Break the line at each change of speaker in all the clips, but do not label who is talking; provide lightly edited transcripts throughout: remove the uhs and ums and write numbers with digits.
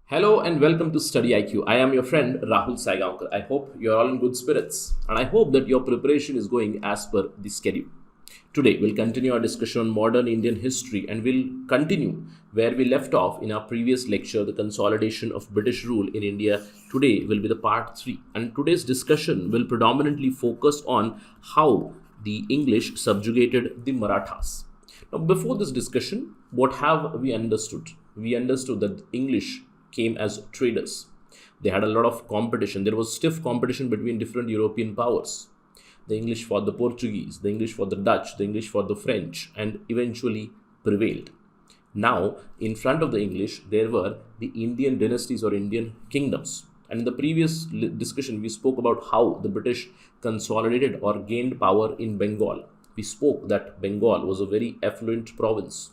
Hello and welcome to StudyIQ. I am your friend Rahul Saigaonkar. I hope you're all in good spirits and I hope that your preparation is going as per the schedule. Today we'll continue our discussion on modern Indian history and we'll continue where we left off in our previous lecture, the consolidation of British rule in India. Today will be the part 3 and today's discussion will predominantly focus on how the English subjugated the Marathas. Now before this discussion, what have we understood? We understood that English came as traders. They had a lot of competition. There was stiff competition between different European powers. The English fought the Portuguese, the English fought the Dutch, the English fought the French, and eventually prevailed. Now, in front of the English, there were the Indian dynasties or Indian kingdoms. And in the previous discussion, we spoke about how the British consolidated or gained power in Bengal. We spoke that Bengal was a very affluent province.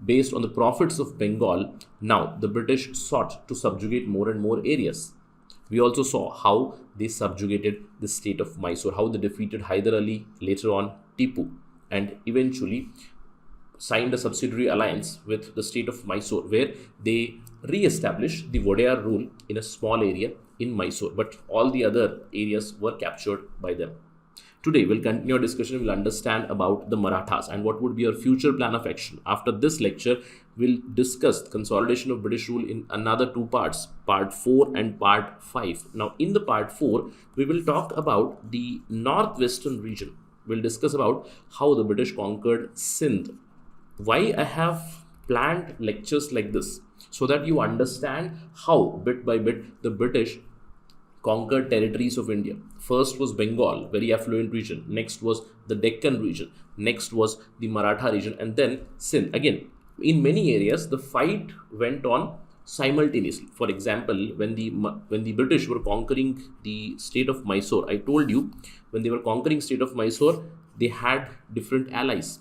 Based on the profits of Bengal, now the British sought to subjugate more and more areas. We also saw how they subjugated the state of Mysore, how they defeated Hyder Ali, later on Tipu, and eventually signed a subsidiary alliance with the state of Mysore, where they re-established the Wadiyar rule in a small area in Mysore, but all the other areas were captured by them. Today, we'll continue our discussion. We'll understand about the Marathas and what would be our future plan of action. After this lecture, we'll discuss consolidation of British rule in another two parts, part 4 and part 5. Now, in the part 4, we will talk about the northwestern region. We'll discuss about how the British conquered Sindh. Why I have planned lectures like this? So that you understand how, bit by bit, the British conquered territories of India. First was Bengal, very affluent region. Next was the Deccan region. Next was the Maratha region, and then Sindh. Again, in many areas, the fight went on simultaneously. For example, when the British were conquering the state of Mysore, I told you when they were conquering state of Mysore, they had different allies.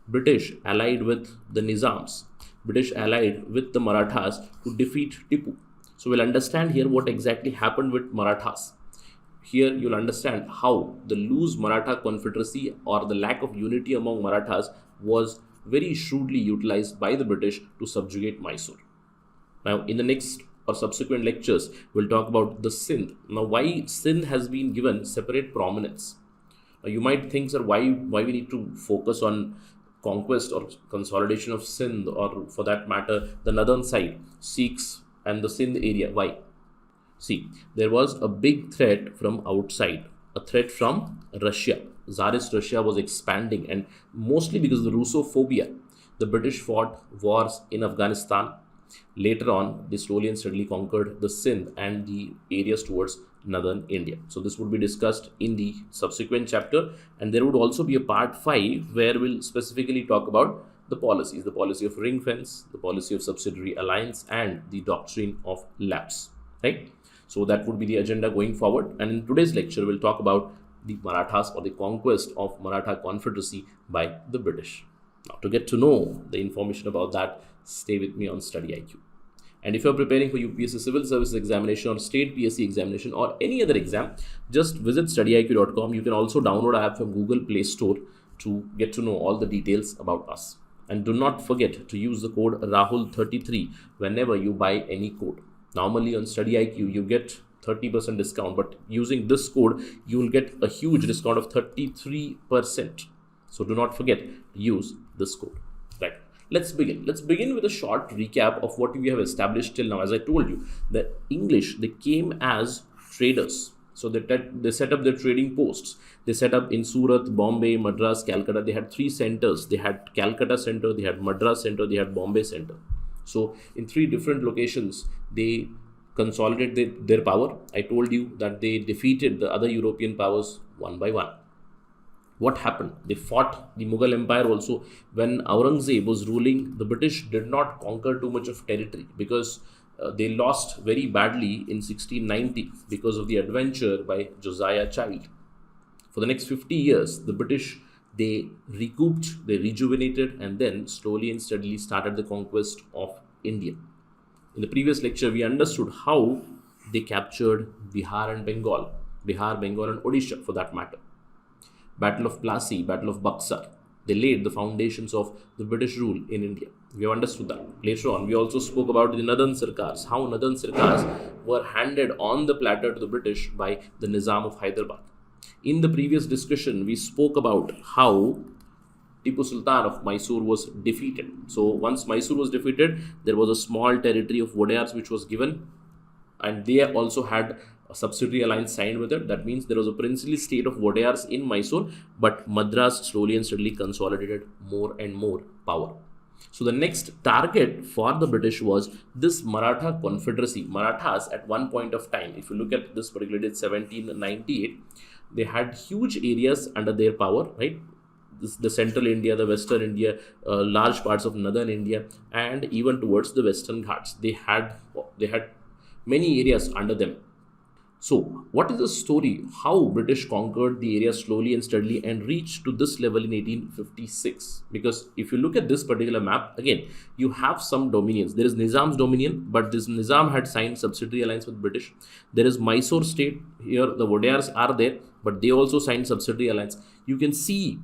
British allied with the Nizams. British allied with the Marathas to defeat Tipu. So we'll understand here what exactly happened with Marathas. Here you'll understand how the loose Maratha confederacy or the lack of unity among Marathas was very shrewdly utilized by the British to subjugate Mysore. Now in the next or subsequent lectures, we'll talk about the Sindh. Now why Sindh has been given separate prominence. Now you might think, sir, why we need to focus on conquest or consolidation of Sindh, or for that matter, the northern side, Sikhs and the Sindh area. Why? See, there was a big threat from outside, a threat from Russia. Tsarist Russia was expanding, and mostly because of the Russophobia, the British fought wars in Afghanistan. Later on, they slowly and steadily conquered the Sindh and the areas towards northern India. So this would be discussed in the subsequent chapter, and there would also be a part 5 where we'll specifically talk about the policies, the policy of ring fence, the policy of subsidiary alliance, and the doctrine of lapse, right? So that would be the agenda going forward. And in today's lecture, we'll talk about the Marathas or the conquest of Maratha Confederacy by the British. Now, to get to know the information about that, stay with me on StudyIQ. And if you're preparing for UPSC Civil Services examination or State PSC examination or any other exam, just visit studyiq.com. You can also download our app from Google Play Store to get to know all the details about us. And do not forget to use the code Rahul33 whenever you buy any code. Normally on StudyIQ, you get 30% discount, but using this code, you will get a huge discount of 33%. So do not forget to use this code. Right. Let's begin. Let's begin with a short recap of what we have established till now. As I told you, the English, they came as traders. So they set up their trading posts. They set up in Surat, Bombay, Madras, Calcutta. They had 3 centers. They had Calcutta center, they had Madras center, they had Bombay center. So in 3 different locations, they consolidated their power. I told you that they defeated the other European powers one by one. What happened? They fought the Mughal Empire also. When Aurangzeb was ruling, the British did not conquer too much of territory because they lost very badly in 1690 because of the adventure by Josiah Child. For the next 50 years, the British, they recouped, they rejuvenated, and then slowly and steadily started the conquest of India. In the previous lecture, we understood how they captured Bihar and Bengal, Bengal and Odisha for that matter. Battle of Plassey, Battle of Buxar. They laid the foundations of the British rule in India. We have understood that. Later on, we also spoke about the Northern Sirkars, how Northern Sirkars were handed on the platter to the British by the Nizam of Hyderabad. In the previous discussion, we spoke about how Tipu Sultan of Mysore was defeated. So once Mysore was defeated, there was a small territory of Wadayars which was given, and they also had a subsidiary alliance signed with it. That means there was a princely state of Wadayars in Mysore, but Madras slowly and steadily consolidated more and more power. So the next target for the British was this Maratha confederacy. Marathas at one point of time, if you look at this particular date, 1798, they had huge areas under their power, right? The central India, the western India, large parts of northern India, and even towards the western Ghats. They had many areas under them. So, what is the story? How British conquered the area slowly and steadily and reached to this level in 1856? Because if you look at this particular map, again, you have some dominions. There is Nizam's dominion, but this Nizam had signed subsidiary alliance with British. There is Mysore state. Here, the Wadayars are there, but they also signed subsidiary alliance. You can see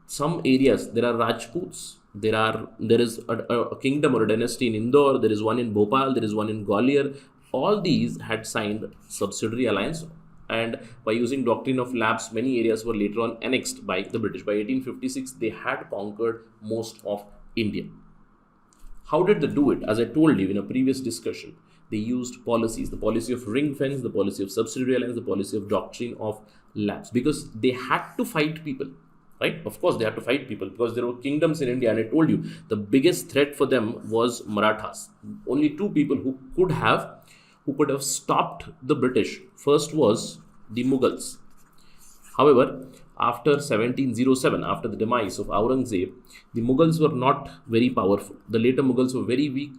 some areas. There are Rajputs. There is a kingdom or a dynasty in Indore. There is one in Bhopal. There is one in Gwalior. All these had signed subsidiary alliance, and by using doctrine of lapse, many areas were later on annexed by the British. By 1856, they had conquered most of India. How did they do it? As I told you in a previous discussion, they used policies, the policy of ring fence, the policy of subsidiary alliance, the policy of doctrine of lapse, because they had to fight people. Right? Of course, they had to fight people because there were kingdoms in India, and I told you the biggest threat for them was Marathas. Only two people who could have stopped the British. First was the Mughals. However, after 1707, after the demise of Aurangzeb, the Mughals were not very powerful. The later Mughals were very weak,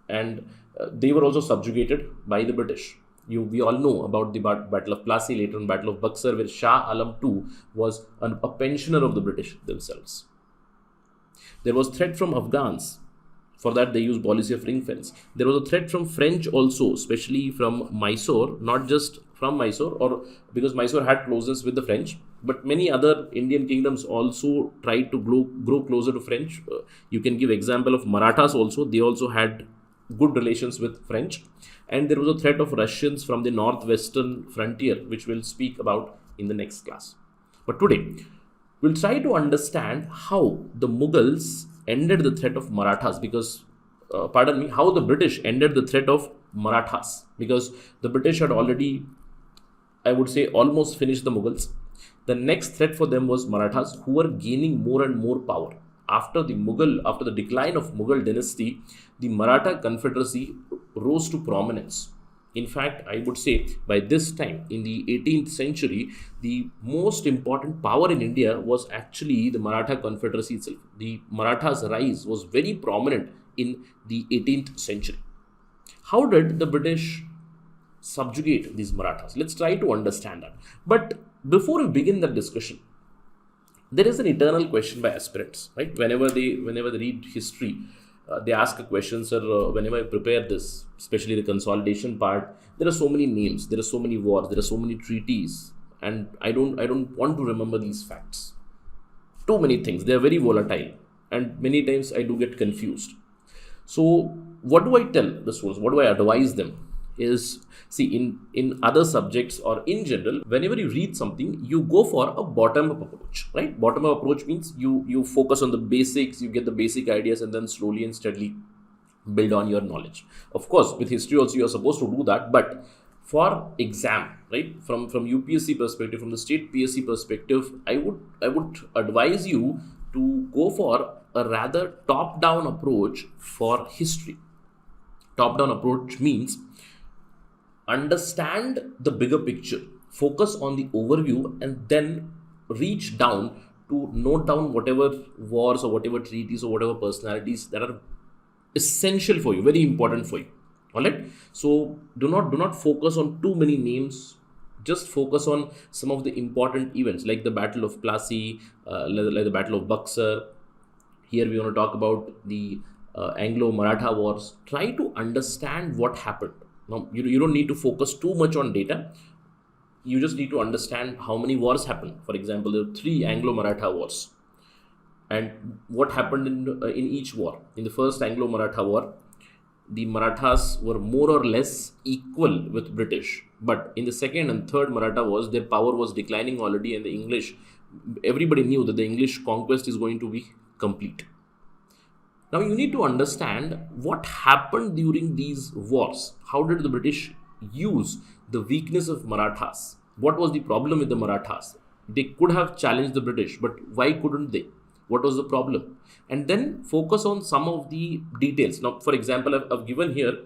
and they were also subjugated by the British. We all know about the Battle of Plassey, later on Battle of Buxar, where Shah Alam II was a pensioner of the British themselves. There was threat from Afghans. For that, they used policy of ring fence. There was a threat from French also, especially from Mysore, not just from Mysore, or because Mysore had closeness with the French, but many other Indian kingdoms also tried to grow closer to French. You can give example of Marathas also. They also had good relations with French. And there was a threat of Russians from the northwestern frontier, which we'll speak about in the next class. But today, we'll try to understand how the Mughals ended the threat of Marathas, because, how the British ended the threat of Marathas, because the British had already, I would say, almost finished the Mughals. The next threat for them was Marathas, who were gaining more and more power. After the decline of Mughal dynasty, the Maratha confederacy rose to prominence. In fact, I would say by this time, in the 18th century, the most important power in India was actually the Maratha confederacy itself. The Marathas' rise was very prominent in the 18th century. How did the British subjugate these Marathas? Let's try to understand that. But before we begin that discussion, there is an eternal question by aspirants, right? Whenever they read history, they ask a question, sir, whenever I prepare this, especially the consolidation part, there are so many names, there are so many wars, there are so many treaties, and I don't want to remember these facts. Too many things, they are very volatile, and many times I do get confused. So what do I tell the students? What do I advise them? Is, see, in other subjects or in general, whenever you read something, you go for a bottom-up approach, right? Bottom-up approach means you focus on the basics, you get the basic ideas, and then slowly and steadily build on your knowledge. Of course, with history also you are supposed to do that, but for exam, right, from UPSC perspective, from the state PSC perspective, I would advise you to go for a rather top-down approach for history. Top-down approach means understand the bigger picture, focus on the overview, and then reach down to note down whatever wars or whatever treaties or whatever personalities that are essential for you, very important for you. All right. So do not focus on too many names. Just focus on some of the important events, like the Battle of Plassey, like the Battle of Buxar. Here we want to talk about the Anglo-Maratha Wars. Try to understand what happened. Now, you don't need to focus too much on data. You just need to understand how many wars happened. For example, there are 3 Anglo-Maratha Wars. And what happened in each war? In the first Anglo-Maratha War, the Marathas were more or less equal with British. But in the second and third Maratha Wars, their power was declining already, and the English, everybody knew that the English conquest is going to be complete. Now you need to understand what happened during these wars. How did the British use the weakness of Marathas? What was the problem with the Marathas? They could have challenged the British, but why couldn't they? What was the problem? And then focus on some of the details. Now, for example, I've given here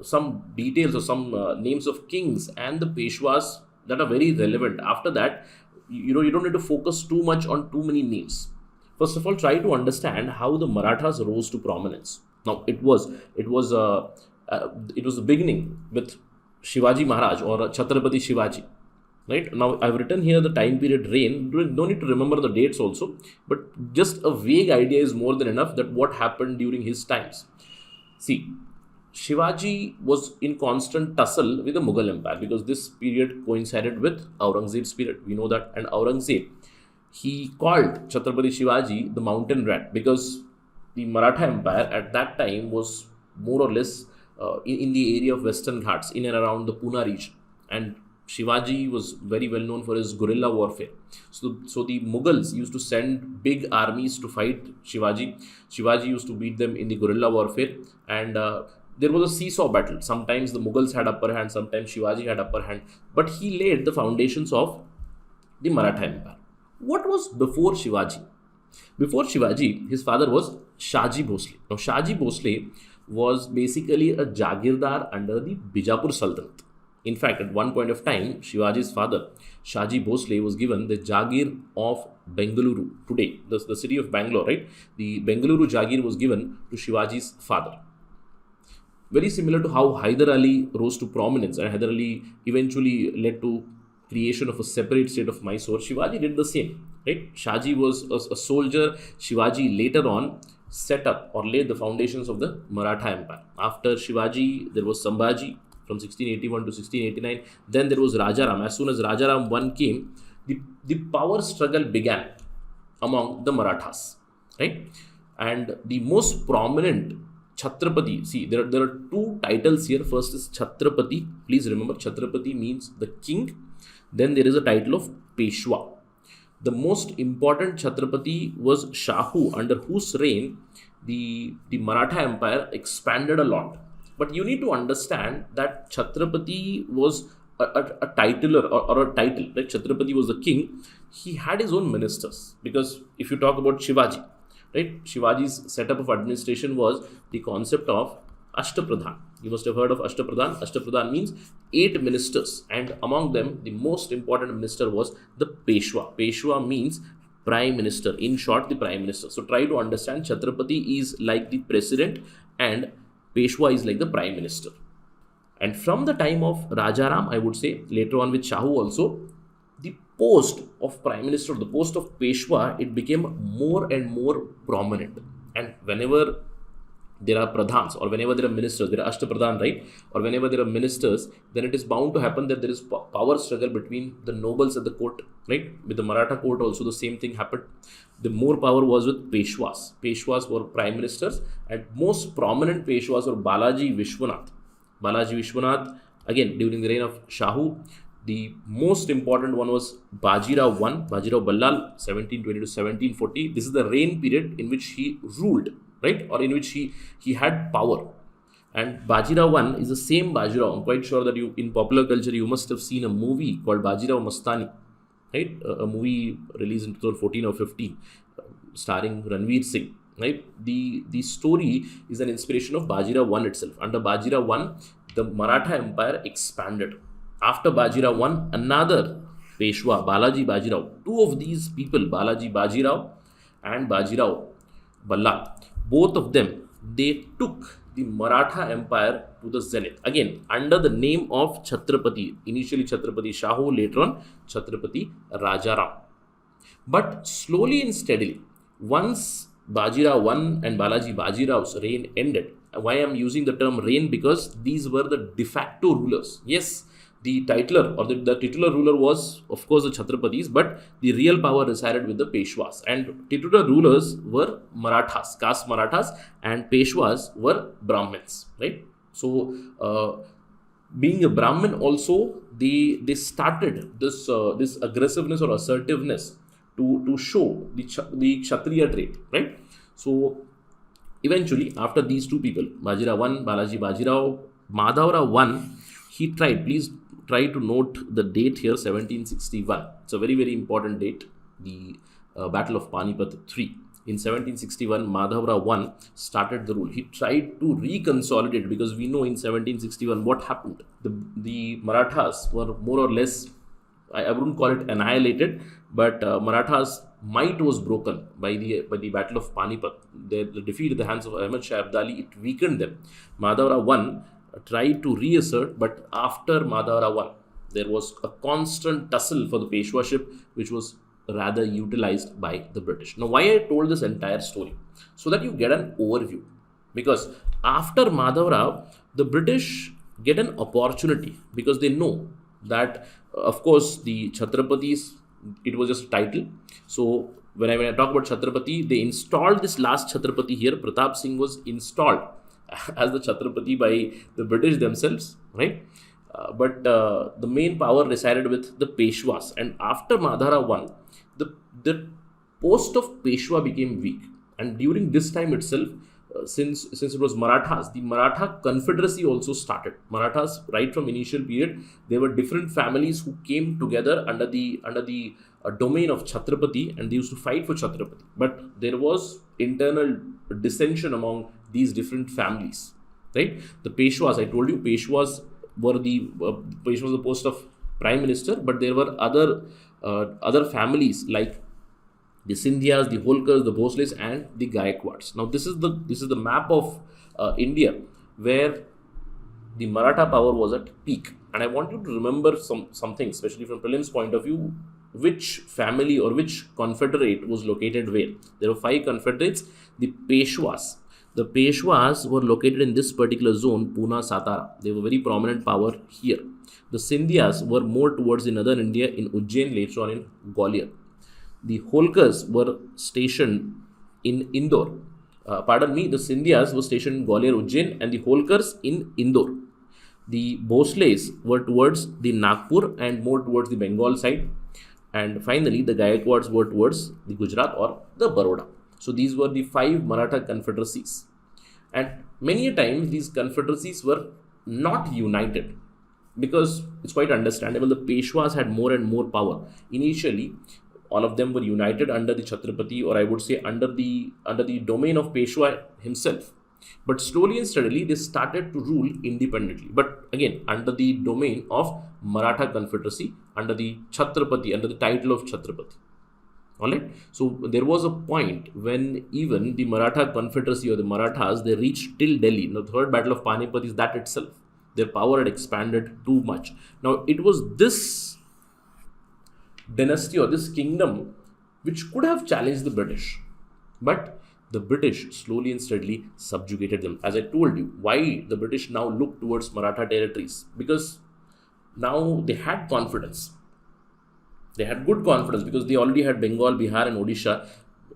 some details or some names of kings and the Peshwas that are very relevant. After that, you don't need to focus too much on too many names. First of all, try to understand how the Marathas rose to prominence. Now, it was the beginning with Shivaji Maharaj or Chhatrapati Shivaji. Right now, I've written here the time period reign. No need to remember the dates also, but just a vague idea is more than enough that what happened during his times. See, Shivaji was in constant tussle with the Mughal Empire because this period coincided with Aurangzeb's period. We know that, and Aurangzeb, he called Chhatrapati Shivaji the mountain rat because the Maratha Empire at that time was more or less in the area of Western Ghats, in and around the Pune region, and Shivaji was very well known for his guerrilla warfare. So the Mughals used to send big armies to fight Shivaji. Shivaji used to beat them in the guerrilla warfare, and there was a seesaw battle. Sometimes the Mughals had upper hand, sometimes Shivaji had upper hand, but he laid the foundations of the Maratha Empire. What was before Shivaji? Before Shivaji, his father was Shaji Bhosle. Now, Shaji Bhosle was basically a Jagirdar under the Bijapur Sultanate. In fact, at one point of time, Shivaji's father, Shaji Bhosle, was given the Jagir of Bengaluru. Today, the city of Bangalore, right? The Bengaluru Jagir was given to Shivaji's father. Very similar to how Hyder Ali rose to prominence, and Hyder Ali eventually led to creation of a separate state of Mysore. Shivaji did the same, right? Shaji was a soldier. Shivaji later on set up or laid the foundations of the Maratha Empire. After Shivaji, there was Sambhaji from 1681 to 1689. Then there was Rajaram. As soon as Rajaram I came, the power struggle began among the Marathas, right? And the most prominent Chhatrapati, see, there are two titles here. First is Chhatrapati. Please remember, Chhatrapati means the king. Then there is a title of Peshwa. The most important Chhatrapati was Shahu, under whose reign the Maratha Empire expanded a lot. But you need to understand that Chhatrapati was a titular or a title. Like Chhatrapati was the king. He had his own ministers. Because if you talk about Shivaji, right? Shivaji's setup of administration was the concept of Ashtapradhan. You must have heard of Ashtapradhan. Ashtapradhan means 8 ministers. And among them, the most important minister was the Peshwa. Peshwa means Prime Minister. In short, the Prime Minister. So try to understand, Chhatrapati is like the President and Peshwa is like the Prime Minister. And from the time of Rajaram, I would say, later on with Shahu also, the post of Prime Minister, the post of Peshwa, it became more and more prominent. And whenever there are pradhans or whenever there are ministers, there are ashtapradhan, right? Or whenever there are ministers, then it is bound to happen that there is power struggle between the nobles at the court, right? With the Maratha court also the same thing happened. The more power was with Peshwas. Peshwas were prime ministers, and most prominent Peshwas were Balaji Vishwanath. Balaji Vishwanath, again during the reign of Shahu. The most important one was Bajirao I, Bajirao Ballal, 1720 to 1740. This is the reign period in which he ruled, right? Or in which he had power. And Bajirao I is the same Bajirao. I'm quite sure that in popular culture you must have seen a movie called Bajirao Mastani, right? A movie released in 2014 or 15, starring Ranveer Singh, right? The story is an inspiration of Bajirao I itself. Under Bajirao I, the Maratha Empire expanded. After Bajirao I, another Peshwa, Balaji Bajirao. Two of these people, Balaji Bajirao and Bajirao Ballal, both of them, they took the Maratha Empire to the zenith. Again, under the name of Chhatrapati. Initially Chhatrapati Shahu, later on Chhatrapati Rajaram. But slowly and steadily, once Bajirao I and Balaji Bajirao's reign ended. Why I am using the term reign? Because these were the de facto rulers. Yes, The titular or the titular ruler was, of course, the Chhatrapatis, but the real power resided with the Peshwas. And titular rulers were Marathas, caste Marathas, and Peshwas were Brahmins, right? So, being a Brahmin also, they started this aggressiveness or assertiveness to show the Kshatriya trait, right? So, eventually, after these two people, Bajirao 1, Balaji Bajirao, Madhavrao 1, he tried, please try to note the date here, 1761. It's a very, very important date, the Battle of Panipat 3. In 1761, Madhavrao 1 started the rule. He tried to reconsolidate, because we know in 1761 what happened. The Marathas were more or less, I wouldn't call it annihilated, but Marathas' might was broken by the Battle of Panipat. The defeat at the hands of Ahmad Shah Abdali, it weakened them. Madhavrao 1 tried to reassert, but after Madhavrao 1, there was a constant tussle for the Peshwaship, which was rather utilized by the British. Now, why I told this entire story? So that you get an overview. Because after Madhavrao, the British get an opportunity, because they know that, of course, the Chhatrapatis, it was just a title. So, when I talk about Chhatrapati, they installed this last Chhatrapati here. Pratap Singh was installed as the Chhatrapati by the British themselves, right? But the main power resided with the Peshwas. And after Madhavrao 1, the post of Peshwa became weak. And during this time itself, since it was Marathas, the Maratha Confederacy also started. Marathas, right from initial period, there were different families who came together under the domain of Chhatrapati, and they used to fight for Chhatrapati. But there was internal dissension among these different families, right? The Peshwas, I told you, Peshwas were the post of Prime Minister, but there were other families like the Scindias, the Holkars, the Bhosles, and the Gaekwads. Now, this is the map of India where the Maratha power was at peak. And I want you to remember something, especially from Prelims point of view, which family or which confederate was located where. There were 5 confederates. The Peshwas. The Peshwas were located in this particular zone, Pune, Satara. They were very prominent power here. The Scindias were more towards the northern India in Ujjain, later on in Gwalior. The Holkars were stationed in Indore. The Scindias were stationed in Gwalior, Ujjain, and the Holkars in Indore. The Bhosles were towards the Nagpur and more towards the Bengal side. And finally, the Gaekwads were towards the Gujarat or the Baroda. So these were the 5 Maratha confederacies. And many a times these confederacies were not united, because it's quite understandable. The Peshwas had more and more power. Initially, all of them were united under the Chhatrapati, or I would say under the domain of Peshwa himself. But slowly and steadily, they started to rule independently. But again, under the domain of Maratha Confederacy, under the Chhatrapati, under the title of Chhatrapati. Alright? So there was a point when even the Maratha Confederacy or the Marathas, they reached till Delhi. Now, the third battle of Panipat is that itself. Their power had expanded too much. Now, it was this dynasty or this kingdom which could have challenged the British. But the British slowly and steadily subjugated them. As I told you, why the British now look towards Maratha territories? Because now they had confidence. They had good confidence because they already had Bengal, Bihar and Odisha,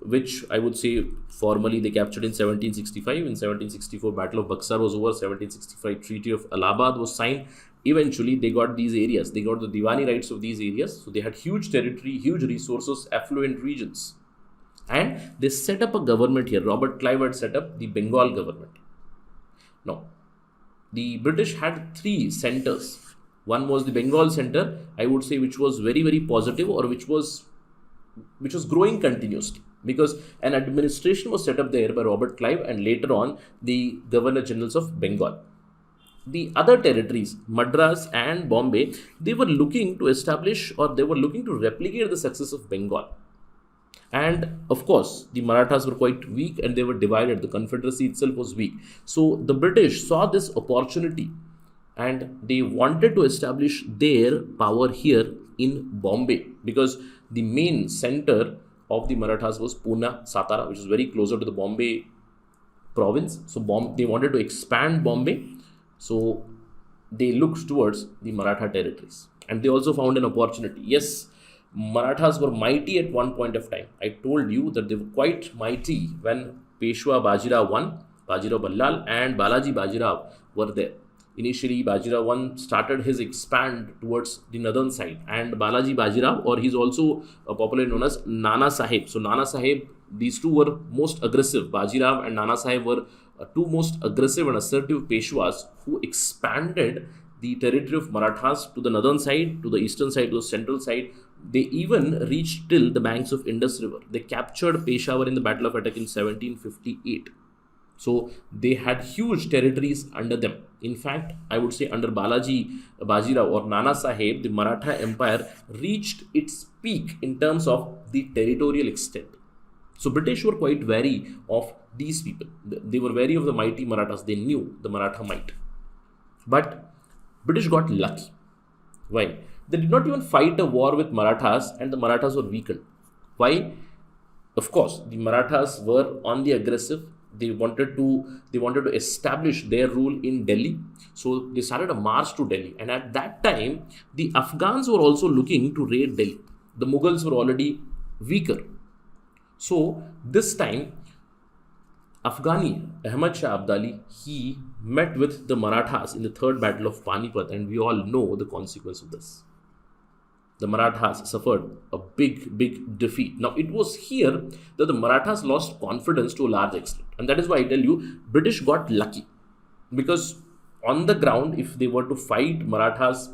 which I would say formally they captured in 1765. In 1764, Battle of Buxar was over. 1765, Treaty of Allahabad was signed. Eventually, they got these areas. They got the Diwani rights of these areas. So they had huge territory, huge resources, affluent regions. And they set up a government here. Robert Clive had set up the Bengal government. Now, the British had 3 centers. One was the Bengal center, I would say, which was very, very positive, or which was growing continuously, because an administration was set up there by Robert Clive and later on the Governor Generals of Bengal. The other territories, Madras and Bombay, they were looking to establish, or they were looking to replicate the success of Bengal. And of course, the Marathas were quite weak and they were divided. The Confederacy itself was weak. So the British saw this opportunity and they wanted to establish their power here in Bombay, because the main center of the Marathas was Pune, Satara, which is very closer to the Bombay province. So they wanted to expand Bombay. So they looked towards the Maratha territories, and they also found an opportunity. Yes, Marathas were mighty at one point of time. I told you that they were quite mighty when Peshwa Bajirao I, Bajirao Ballal, and Balaji Bajirao were there. Initially, Bajirao I started his expand towards the northern side, and Balaji Bajirao, or he's also popularly known as Nana Sahib. So Nana Sahib, these two were most aggressive. Bajirao and Nana Sahib were two most aggressive and assertive Peshwas who expanded the territory of Marathas to the northern side, to the eastern side, to the central side. They even reached till the banks of Indus River. They captured Peshawar in the Battle of Attock in 1758. So they had huge territories under them. In fact, I would say under Balaji Bajirao or Nana Sahib, the Maratha Empire reached its peak in terms of the territorial extent. So British were quite wary of these people. They were wary of the mighty Marathas. They knew the Maratha might. But British got lucky. Why? They did not even fight a war with Marathas, and the Marathas were weakened. Why? Of course, the Marathas were on the aggressive. They wanted to establish their rule in Delhi. So they started a march to Delhi. And at that time, the Afghans were also looking to raid Delhi. The Mughals were already weaker. So this time, Afghani Ahmad Shah Abdali, he met with the Marathas in the third battle of Panipat, and we all know the consequence of this. The Marathas suffered a big defeat. Now, it was here that the Marathas lost confidence to a large extent. And that is why I tell you, British got lucky. Because on the ground, if they were to fight Marathas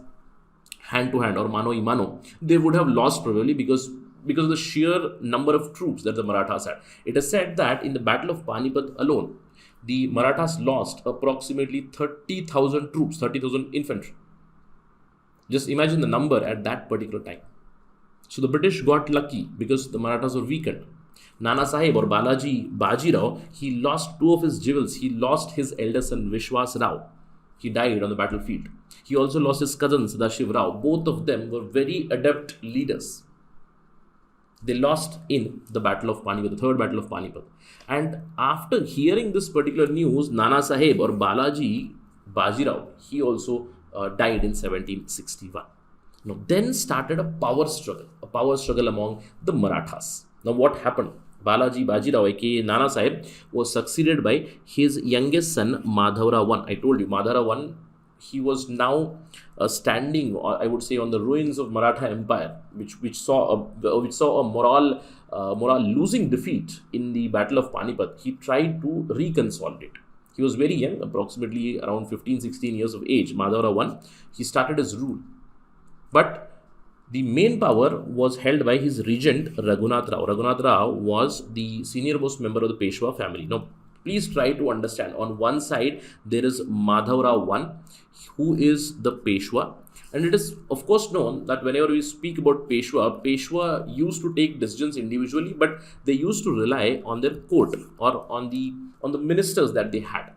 hand to hand or mano a mano, they would have lost probably because of the sheer number of troops that the Marathas had. It is said that in the Battle of Panipat alone, the Marathas lost approximately 30,000 troops, 30,000 infantry. Just imagine the number at that particular time. So the British got lucky because the Marathas were weakened. Nana Sahib or Balaji Bajirao, he lost two of his jewels. He lost his elder son Vishwas Rao. He died on the battlefield. He also lost his cousin Sadashiv Rao. Both of them were very adept leaders. They lost in the Battle of Panipat, the third Battle of Panipat. And after hearing this particular news, Nana Sahib or Balaji Bajirao, he also died in 1761. Now, then started a power struggle among the Marathas. Now, what happened? Balaji Bajirao, aka Nana Sahib, was succeeded by his youngest son Madhavrao I. I told you, Madhavrao I, he was now standing, I would say, on the ruins of Maratha Empire, which saw a moral losing defeat in the Battle of Panipat. He tried to reconsolidate. He was very young, approximately around 15-16 years of age. Madhavrao I, he started his rule. But the main power was held by his regent Raghunath Rao. Raghunath Rao was the senior most member of the Peshwa family. Now, please try to understand. On one side, there is Madhavrao I, who is the Peshwa. And it is, of course, known that whenever we speak about Peshwa used to take decisions individually, but they used to rely on their court or on the ministers that they had.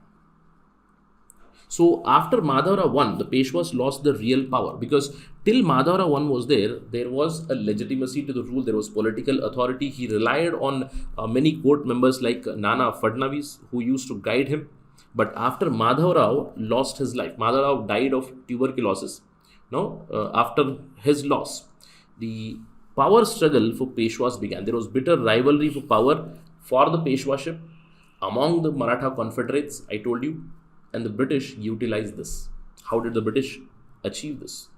So after Madhavrao I, the Peshwas lost the real power, because till Madhavrao I was there was a legitimacy to the rule, there was political authority. He relied on many court members like Nana Fadnavis, who used to guide him. But after Madhavrao lost his life, Madhavrao died of tuberculosis. Now, after his loss, the power struggle for Peshwas began. There was bitter rivalry for power for the Peshwaship among the Maratha confederates, I told you, and the British utilized this. How did the British achieve this?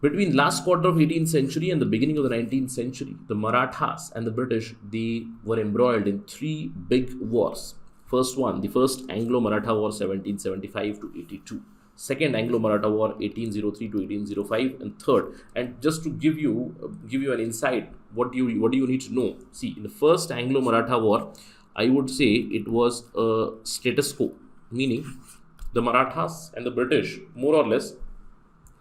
Between last quarter of 18th century and the beginning of the 19th century, the Marathas and the British, they were embroiled in three big wars. First one, the first Anglo-Maratha War 1775 to 82. Second Anglo-Maratha War 1803 to 1805, and third, and just to give you an insight, what do you need to know? See, in the first Anglo-Maratha War, I would say it was a status quo, meaning the Marathas and the British more or less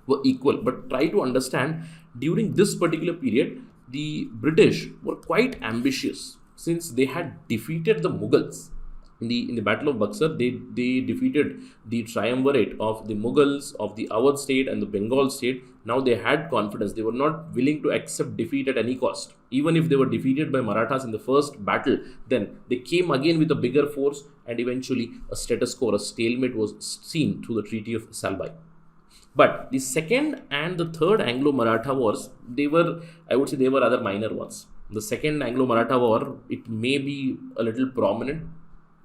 were equal. But try to understand, during this particular period, the British were quite ambitious since they had defeated the Mughals. in the Battle of Buxar, they defeated the triumvirate of the Mughals, of the Awadh state and the Bengal state. Now they had confidence. They were not willing to accept defeat at any cost. Even if they were defeated by Marathas in the first battle, then they came again with a bigger force, and eventually a status quo, a stalemate was seen through the Treaty of Salbai. But the second and the third Anglo-Maratha wars, I would say they were rather minor ones. The second Anglo-Maratha war, it may be a little prominent,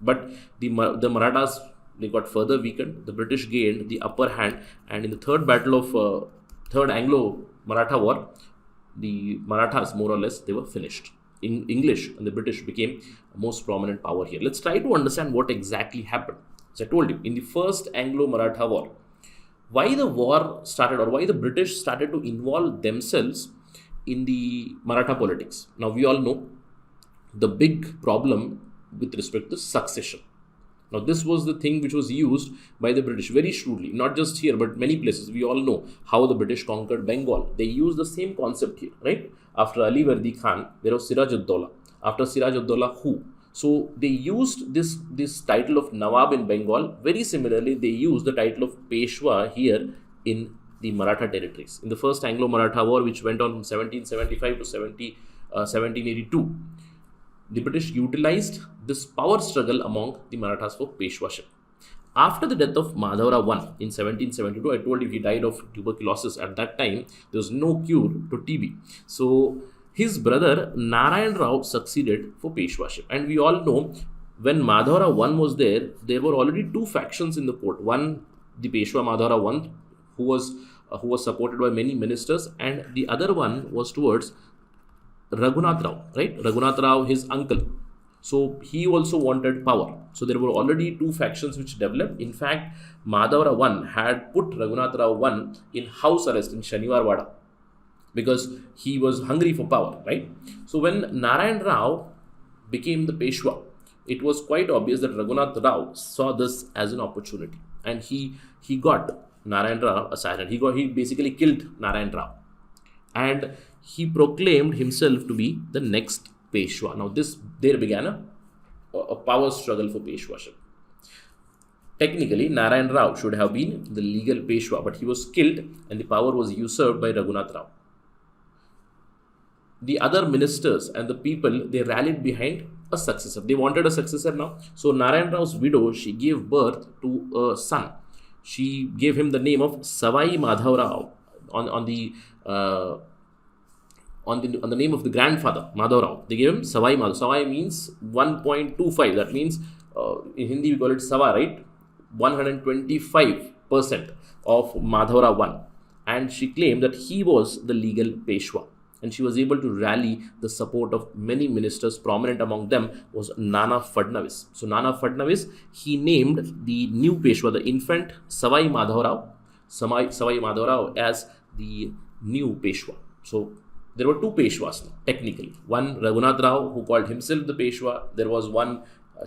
but the Marathas, they got further weakened. The British gained the upper hand, and in the third Anglo-Maratha war, the Marathas, more or less, they were finished. In English, and the British became a most prominent power here. Let's try to understand what exactly happened. As I told you, in the first Anglo-Maratha war, why the war started, or why the British started to involve themselves in the Maratha politics. Now, we all know the big problem with respect to succession. Now, this was the thing which was used by the British very shrewdly, not just here, but many places. We all know how the British conquered Bengal. They used the same concept here, right? After Ali Verdi Khan, there was Siraj-ud-Dawla. After Siraj-ud-Dawla, who? So, they used this title of Nawab in Bengal. Very similarly, they used the title of Peshwa here in the Maratha territories. In the first Anglo-Maratha war, which went on from 1775 to 1782, the British utilized this power struggle among the Marathas for Peshwaship. After the death of Madhavrao I in 1772, I told you he died of tuberculosis. At that time, there was no cure to TB. So, his brother Narayan Rao succeeded for Peshwaship. And we all know, when Madhavrao I was there were already two factions in the court. One, the Peshwa Madhavrao I, who was supported by many ministers, and the other one was towards Raghunath Rao, right? Raghunath Rao, his uncle. So he also wanted power. So there were already two factions which developed. In fact, Madhavrao I had put Raghunath Rao I in house arrest in Shaniwarwada because he was hungry for power, right? So when Narayan Rao became the Peshwa, it was quite obvious that Raghunath Rao saw this as an opportunity, and he got Narayan Rao assassinated. He basically killed Narayan Rao, and he proclaimed himself to be the next Peshwa. Now there began a power struggle for Peshwaship. Technically, Narayan Rao should have been the legal Peshwa, but he was killed and the power was usurped by Raghunath Rao. The other ministers and the people, they rallied behind a successor. They wanted a successor now. So Narayan Rao's widow, she gave birth to a son. She gave him the name of Savai Madhavrao on the name of the grandfather, Madhavrao. They gave him Savai Madhavrao. Savai means 1.25. That means, in Hindi we call it Sava, right? 125% of Madhavrao I. And she claimed that he was the legal Peshwa. And she was able to rally the support of many ministers. Prominent among them was Nana Fadnavis. So Nana Fadnavis, he named the new Peshwa, the infant Savai Madhavrao as the new Peshwa. So there were two Peshwas now, technically. One, Raghunath Rao, who called himself the Peshwa. There was one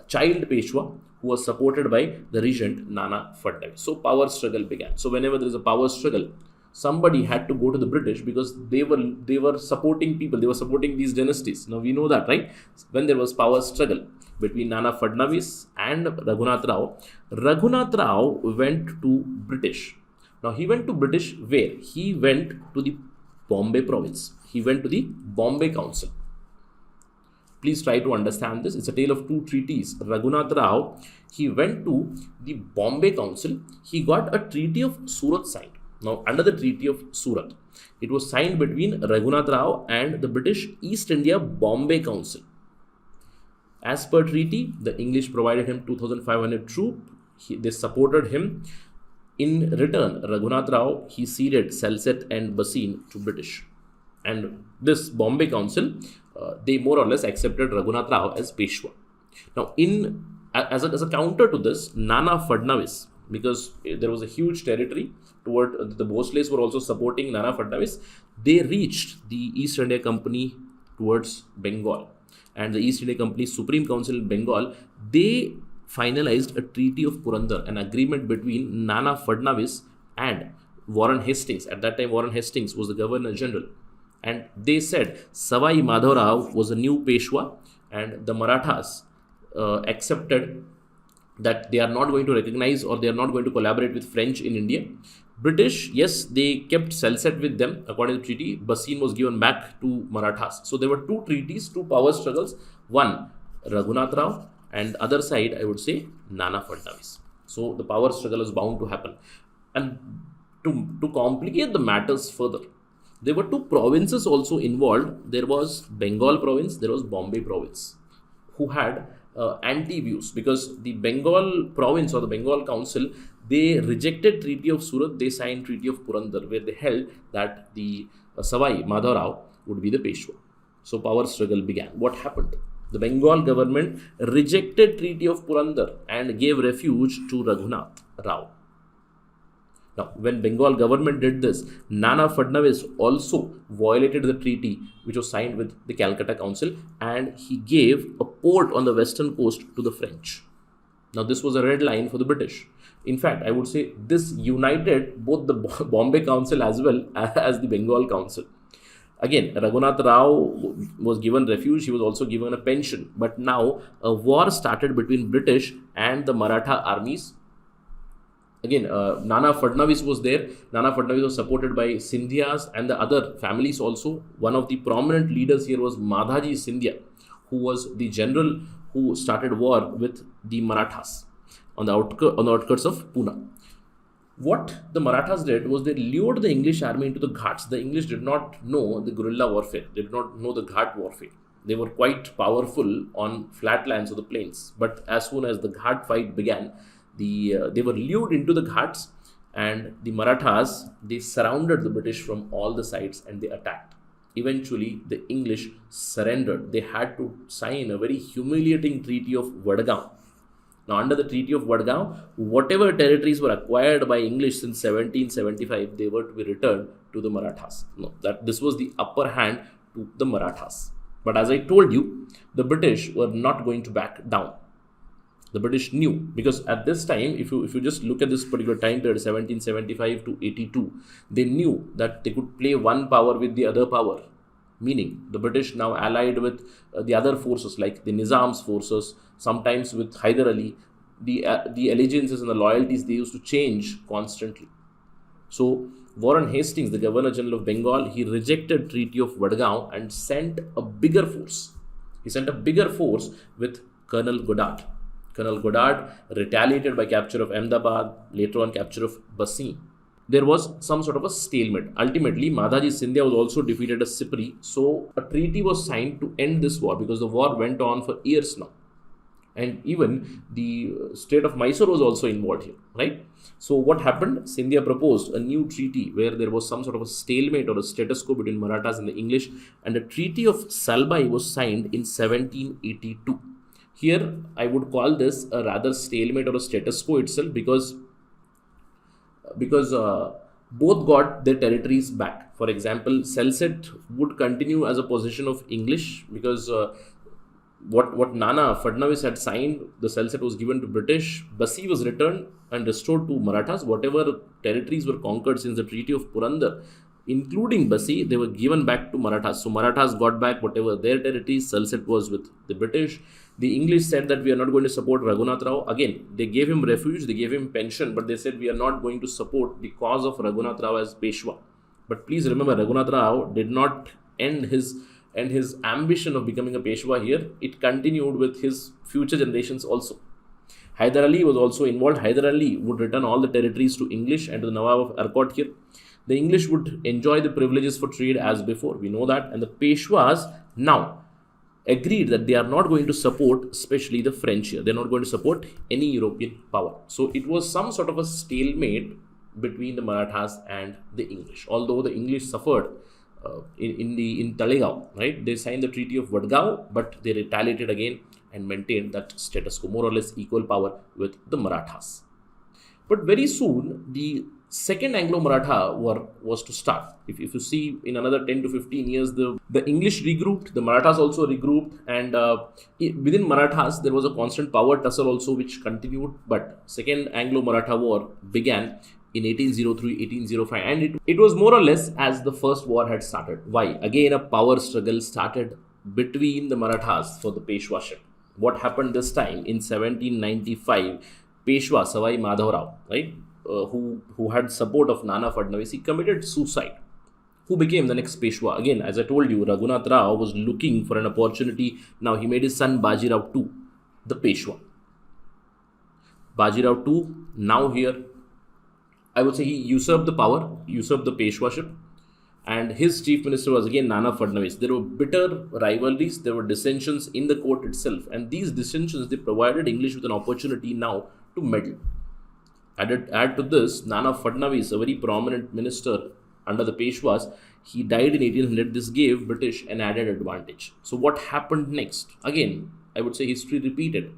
child Peshwa who was supported by the regent Nana Fadnavis. So power struggle began. So whenever there is a power struggle, somebody had to go to the British because they were supporting people. They were supporting these dynasties. Now we know that, right? When there was power struggle between Nana Fadnavis and Raghunath Rao went to British. Now he went to British where? He went to the Bombay province. He went to the Bombay Council. Please try to understand this. It's a tale of two treaties. Raghunath Rao, he went to the Bombay Council. He got a treaty of Surat signed. Now, under the Treaty of Surat, it was signed between Raghunath Rao and the British East India Bombay Council. As per treaty, the English provided him 2,500 troops. They supported him. In return, Raghunath Rao, he ceded Salsette and Bassein to British. And this Bombay Council, they more or less accepted Raghunath Rao as Peshwa. Now, as a counter to this, Nana Fadnavis, because there was a huge territory toward the Bhosles were also supporting Nana Fadnavis, they reached the East India Company towards Bengal. And the East India Company Supreme Council in Bengal, they finalized a Treaty of Purandar, an agreement between Nana Fadnavis and Warren Hastings. At that time, Warren Hastings was the Governor General. And they said Savai Madhavrao was a new Peshwa, and the Marathas accepted that they are not going to recognize or they are not going to collaborate with French in India. British, yes, they kept Sansad with them according to the treaty. Bassein was given back to Marathas. So there were two treaties, two power struggles. One, Raghunath Rao, and other side, I would say, Nana Fadnavis. So the power struggle is bound to happen. And to complicate the matters further, there were two provinces also involved. There was Bengal province, there was Bombay province, who had anti-views, because the Bengal province or the Bengal council, they rejected Treaty of Surat, they signed Treaty of Purandar, where they held that the Savai Madhav Rao would be the Peshwa. So power struggle began. What happened? The Bengal government rejected Treaty of Purandar and gave refuge to Raghunath Rao. Now, when Bengal government did this, Nana Fadnavis also violated the treaty which was signed with the Calcutta Council, and he gave a port on the western coast to the French. Now, this was a red line for the British. In fact, I would say this united both the Bombay Council as well as the Bengal Council. Again, Raghunath Rao was given refuge, he was also given a pension. But now a war started between British and the Maratha armies. Again, Nana Fadnavis was there. Nana Fadnavis was supported by Scindias and the other families also. One of the prominent leaders here was Madhaji Scindia, who was the general who started war with the Marathas on the outskirts of Pune. What the Marathas did was they lured the English army into the Ghats. The English did not know the guerrilla warfare. They did not know the Ghat warfare. They were quite powerful on flatlands or the plains. But as soon as the Ghat fight began, they were lured into the Ghats, and the Marathas, they surrounded the British from all the sides and they attacked. Eventually, the English surrendered. They had to sign a very humiliating Treaty of Vadgaon. Now, under the Treaty of Vadgaon, whatever territories were acquired by English since 1775, they were to be returned to the Marathas. No, this was the upper hand to the Marathas. But as I told you, the British were not going to back down. The British knew, because at this time, if you just look at this particular time period, 1775 to 82, they knew that they could play one power with the other power. Meaning, the British now allied with the other forces like the Nizam's forces, sometimes with Hyder Ali. The allegiances and the loyalties, they used to change constantly. So, Warren Hastings, the Governor General of Bengal, he rejected Treaty of Vadgaon and sent a bigger force. He sent a bigger force with Colonel Goddard. Colonel Goddard retaliated by capture of Ahmedabad, later on capture of Bassein. There was some sort of a stalemate. Ultimately, Madhaji Scindia was also defeated at Sipri. So, a treaty was signed to end this war, because the war went on for years now. And even the state of Mysore was also involved here, right? So, what happened? Scindia proposed a new treaty where there was some sort of a stalemate or a status quo between Marathas and the English. And the Treaty of Salbai was signed in 1782. Here, I would call this a rather stalemate or a status quo itself, because both got their territories back. For example, Salsette would continue as a possession of English, because what Nana Fadnavis had signed, the Salsette was given to British. Bassi was returned and restored to Marathas. Whatever territories were conquered since the Treaty of Purandar, including Bassi, they were given back to Marathas. So Marathas got back whatever their territories. Salsette was with the British. The English said that we are not going to support Raghunath Rao. Again, they gave him refuge, they gave him pension, but they said we are not going to support the cause of Raghunath Rao as Peshwa. But please remember, Raghunath Rao did not end his ambition of becoming a Peshwa here. It continued with his future generations also. Hyder Ali was also involved. Hyder Ali would return all the territories to English and to the Nawab of Arcot here. The English would enjoy the privileges for trade as before. We know that. And the Peshwas now agreed that they are not going to support, especially the French here. They are not going to support any European power. So it was some sort of a stalemate between the Marathas and the English. Although the English suffered in Talegaon, right? They signed the Treaty of Vadgaon, but they retaliated again and maintained that status quo, more or less equal power with the Marathas. But very soon, the Second Anglo-Maratha War was to start. If you see, in another 10 to 15 years, the English regrouped, the Marathas also regrouped, and within Marathas, there was a constant power tussle also which continued. But Second Anglo-Maratha War began in 1803, 1805, and it was more or less as the first war had started. Why? Again, a power struggle started between the Marathas for the Peshwaship. What happened this time in 1795? Peshwa Savai Madhavrao, right, who had support of Nana Fadnavis, he committed suicide. Who became the next Peshwa? Again, as I told you, Raghunath Rao was looking for an opportunity. Now he made his son Bajirao II the Peshwa. Bajirao II, now here, I would say he usurped the power, usurped the Peshwaship, and his chief minister was again Nana Fadnavis. There were bitter rivalries, there were dissensions in the court itself, and these dissensions, they provided English with an opportunity now to meddle. Add to this, Nana Fadnavis, a very prominent minister under the Peshwas, he died in 1800. This gave British an added advantage. So what happened next? Again, I would say history repeated.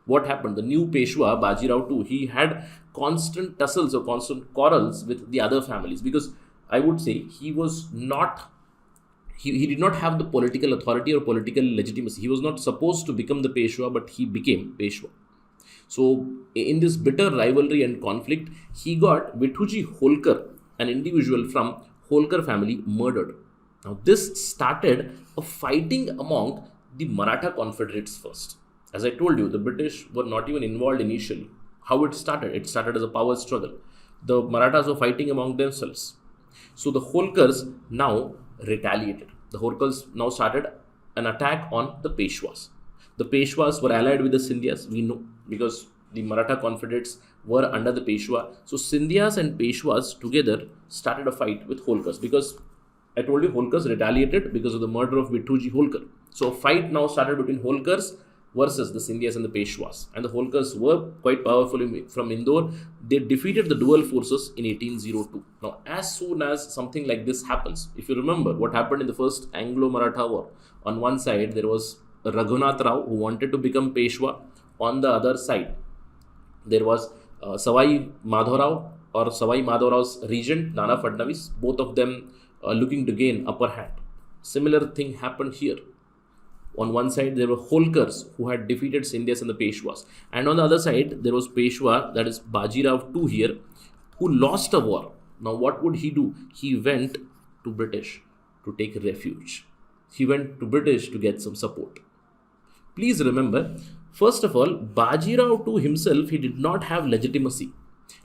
What happened? The new Peshwa, Bajirao II, he had constant tussles or constant quarrels with the other families, because I would say he was not, he did not have the political authority or political legitimacy. He was not supposed to become the Peshwa, but he became Peshwa. So in this bitter rivalry and conflict, he got Vithuji Holkar, an individual from Holkar family, murdered. Now this started a fighting among the Maratha confederates first. As I told you, the British were not even involved initially. How it started? It started as a power struggle. The Marathas were fighting among themselves. So the Holkars now retaliated. The Holkars now started an attack on the Peshwas. The Peshwas were allied with the Scindias, we know, because the Maratha confederates were under the Peshwa. So Scindias and Peshwas together started a fight with Holkars, because I told you Holkars retaliated because of the murder of Vithuji Holkar. So a fight now started between Holkars versus the Scindias and the Peshwas. And the Holkars were quite powerful from Indore. They defeated the dual forces in 1802. Now, as soon as something like this happens, if you remember what happened in the first Anglo-Maratha War, on one side there was Raghunath Rao who wanted to become Peshwa. On the other side, there was Savai Madhavrao or Savai Madhavrao's regent, Nana Fadnavis, both of them looking to gain upper hand. Similar thing happened here. On one side, there were Holkars who had defeated Scindias and the Peshwas. And on the other side, there was Peshwa, that is Bajirao II here, who lost a war. Now, what would he do? He went to British to take refuge. He went to British to get some support. Please remember, first of all, Bajirao II himself, he did not have legitimacy.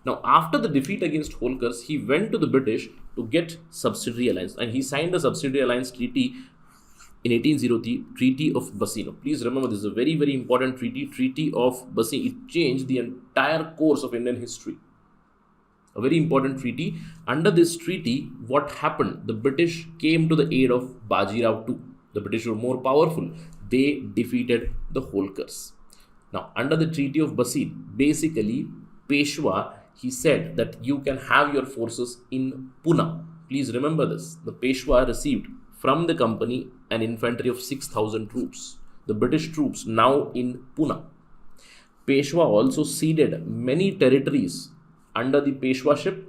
Now, after the defeat against Holkars, he went to the British to get subsidiary alliance. And he signed a subsidiary alliance treaty in 1803, Treaty of Basino. Please remember, this is a very, very important treaty, Treaty of Basino. It changed the entire course of Indian history. A very important treaty. Under this treaty, what happened? The British came to the aid of Bajirao II. The British were more powerful. They defeated the Holkars. Now, under the Treaty of Basino, basically, Peshwa, he said that you can have your forces in Pune. Please remember this. The Peshwa received from the company an infantry of 6,000 troops. The British troops now in Pune. Peshwa also ceded many territories under the Peshwaship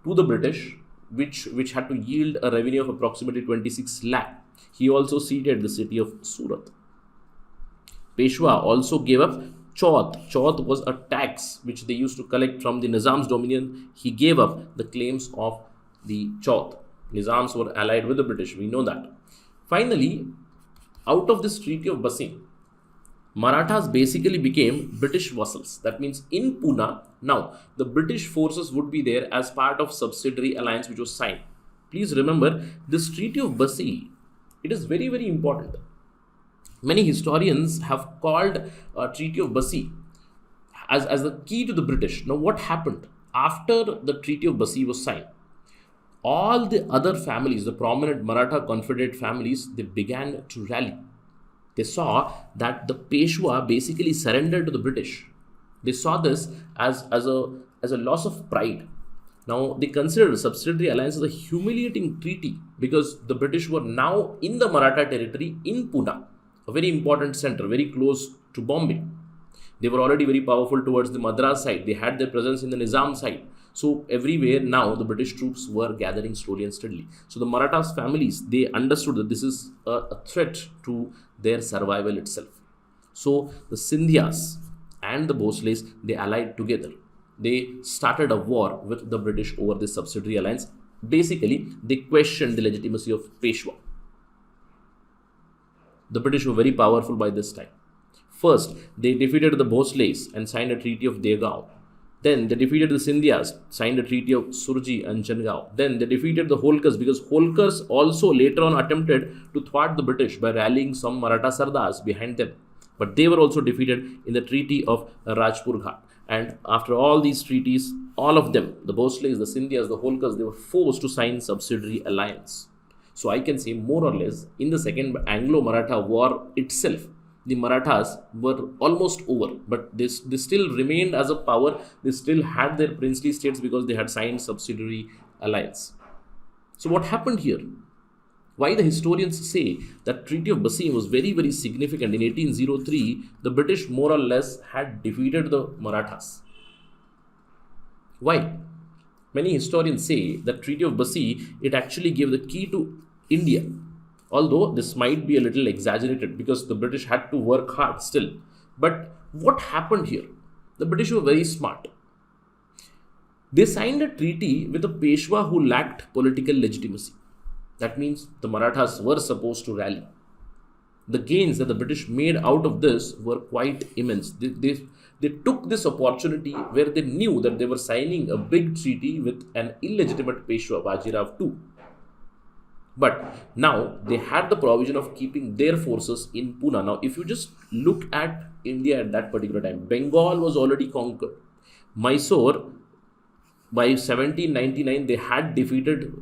to the British, which had to yield a revenue of approximately 26 lakh. He also ceded the city of Surat. Peshwa also gave up Chauth. Chauth was a tax which they used to collect from the Nizam's dominion. He gave up the claims of the Chauth. Nizams were allied with the British, we know that. Finally, out of this Treaty of Basino, Marathas basically became British vassals. That means in Pune, now the British forces would be there as part of subsidiary alliance which was signed. Please remember, this Treaty of Basino, it is very, very important. Many historians have called Treaty of Basino as the key to the British. Now, what happened after the Treaty of Basino was signed? All the other families, the prominent Maratha confederate families, they began to rally. They saw that the Peshwa basically surrendered to the British. They saw this as a loss of pride. Now, they considered a subsidiary alliance as a humiliating treaty because the British were now in the Maratha territory in Pune, a very important center, very close to Bombay. They were already very powerful towards the Madras side. They had their presence in the Nizam side. So everywhere now the British troops were gathering slowly and steadily. So the Marathas families, they understood that this is a threat to their survival itself. So the Scindias and the Bhosles, they allied together. They started a war with the British over this subsidiary alliance. Basically, they questioned the legitimacy of Peshwa. The British were very powerful by this time. First, they defeated the Bhosles and signed a treaty of Degaon. Then they defeated the Scindias, signed a treaty of Surji and Changaon. Then they defeated the Holkars, because Holkars also later on attempted to thwart the British by rallying some Maratha Sardars behind them. But they were also defeated in the Treaty of Rajpur Ghat. And after all these treaties, all of them, the Bhosles, the Scindias, the Holkars, they were forced to sign subsidiary alliance. So I can say more or less in the Second Anglo-Maratha War itself, the Marathas were almost over, but they still remained as a power. They still had their princely states because they had signed subsidiary alliance. So what happened here? Why the historians say that Treaty of Bassein was very, very significant. In 1803, the British more or less had defeated the Marathas. Why? Many historians say that Treaty of Bassein, it actually gave the key to India. Although this might be a little exaggerated because the British had to work hard still. But what happened here? The British were very smart. They signed a treaty with a Peshwa who lacked political legitimacy. That means the Marathas were supposed to rally. The gains that the British made out of this were quite immense. They took this opportunity where they knew that they were signing a big treaty with an illegitimate Peshwa, Bajirao II. But now they had the provision of keeping their forces in Pune. Now, if you just look at India at that particular time, Bengal was already conquered. Mysore, by 1799, they had defeated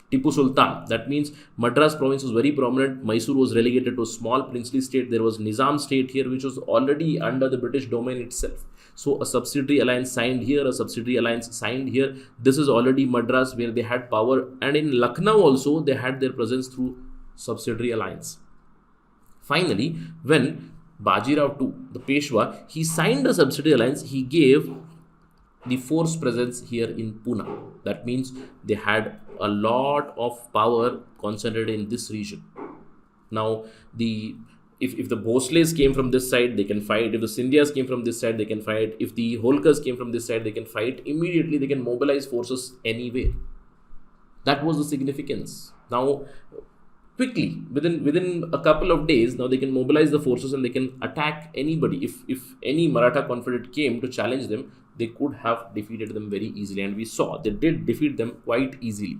Tipu Sultan. That means Madras province was very prominent. Mysore was relegated to a small princely state. There was Nizam state here, which was already under the British domain itself. So a subsidiary alliance signed here, a subsidiary alliance signed here. This is already Madras where they had power. And in Lucknow also, they had their presence through subsidiary alliance. Finally, when Bajirao II, the Peshwa, he signed a subsidiary alliance, he gave the force presence here in Pune. That means they had a lot of power concentrated in this region. Now, if the Bhosles came from this side, they can fight. If the Scindias came from this side, they can fight. If the Holkars came from this side, they can fight. Immediately, they can mobilize forces anywhere. That was the significance. Now, quickly, within a couple of days, now they can mobilize the forces and they can attack anybody. If any Maratha confederate came to challenge them, they could have defeated them very easily. And we saw they did defeat them quite easily.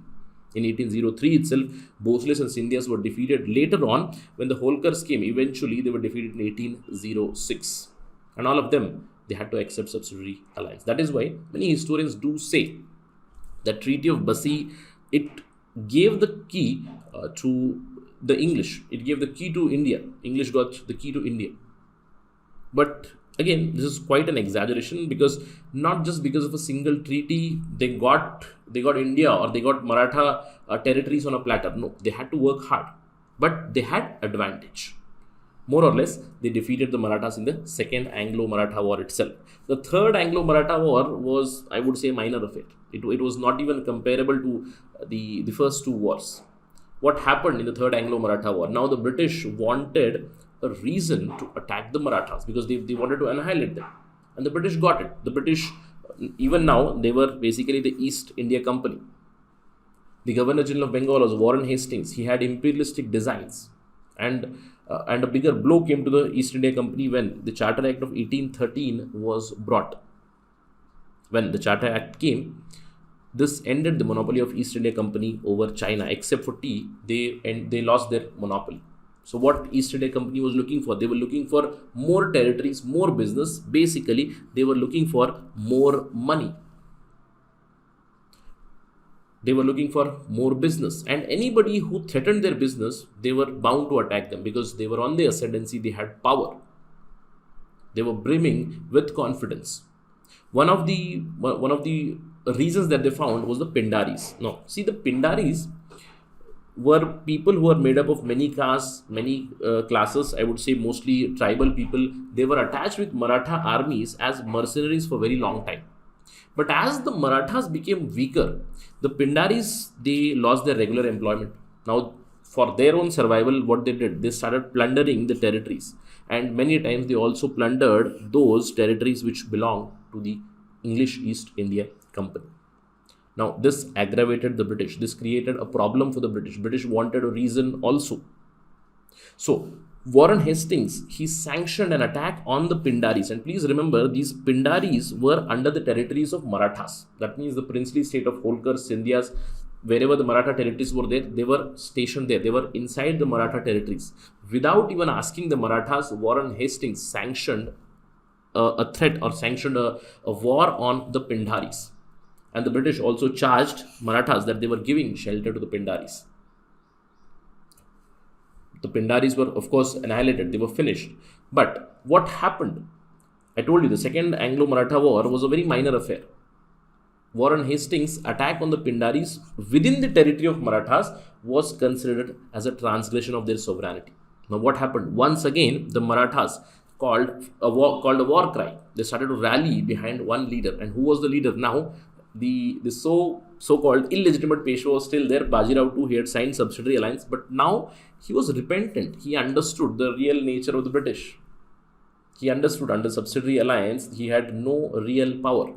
In 1803 itself, Bhosles and Scindias were defeated. Later on, when the Holkars came, eventually they were defeated in 1806. And all of them, they had to accept subsidiary alliance. That is why many historians do say that Treaty of Bassein, it gave the key to the English. It gave the key to India. English got the key to India. But again, this is quite an exaggeration, because not just because of a single treaty, they got India or they got Maratha territories on a platter. No, they had to work hard, but they had advantage. More or less, they defeated the Marathas in the Second Anglo-Maratha War itself. The Third Anglo-Maratha War was, I would say, minor affair. It was not even comparable to the first two wars. What happened in the Third Anglo-Maratha War? Now the British wanted a reason to attack the Marathas because they wanted to annihilate them. And the British got it. The British, even now, they were basically the East India Company. The Governor General of Bengal was Warren Hastings. He had imperialistic designs. And a bigger blow came to the East India Company when the Charter Act of 1813 was brought. When the Charter Act came, this ended the monopoly of East India Company over China. Except for tea, they lost their monopoly. So what East India Company was looking for? They were looking for more territories, more business. Basically, they were looking for more money. They were looking for more business. And anybody who threatened their business, they were bound to attack them because they were on the ascendancy, they had power. They were brimming with confidence. One of the reasons that they found was the Pindaris. Now, see, the Pindaris were people who were made up of many castes, many classes, I would say mostly tribal people. They were attached with Maratha armies as mercenaries for a very long time. But as the Marathas became weaker, the Pindaris, they lost their regular employment. Now, for their own survival, what they did, they started plundering the territories. And many times they also plundered those territories which belonged to the English East India Company. Now, this aggravated the British. This created a problem for the British. British wanted a reason also. So, Warren Hastings, he sanctioned an attack on the Pindaris. And please remember, these Pindaris were under the territories of Marathas. That means the princely state of Holkar, Scindias, wherever the Maratha territories were there, they were stationed there. They were inside the Maratha territories. Without even asking the Marathas, Warren Hastings sanctioned a threat or sanctioned a war on the Pindaris. And the British also charged Marathas that they were giving shelter to the Pindaris. The Pindaris were, of course, annihilated. They were finished. But what happened? I told you the Second Anglo-Maratha War was a very minor affair. Warren Hastings' attack on the Pindaris within the territory of Marathas was considered as a transgression of their sovereignty. Now, what happened? Once again, the Marathas called a war cry. They started to rally behind one leader. And who was the leader? Now, the so-called illegitimate Peshwa was still there. Bajirao too, he had signed subsidiary alliance, but now he was repentant. He understood the real nature of the British. He understood under subsidiary alliance, he had no real power.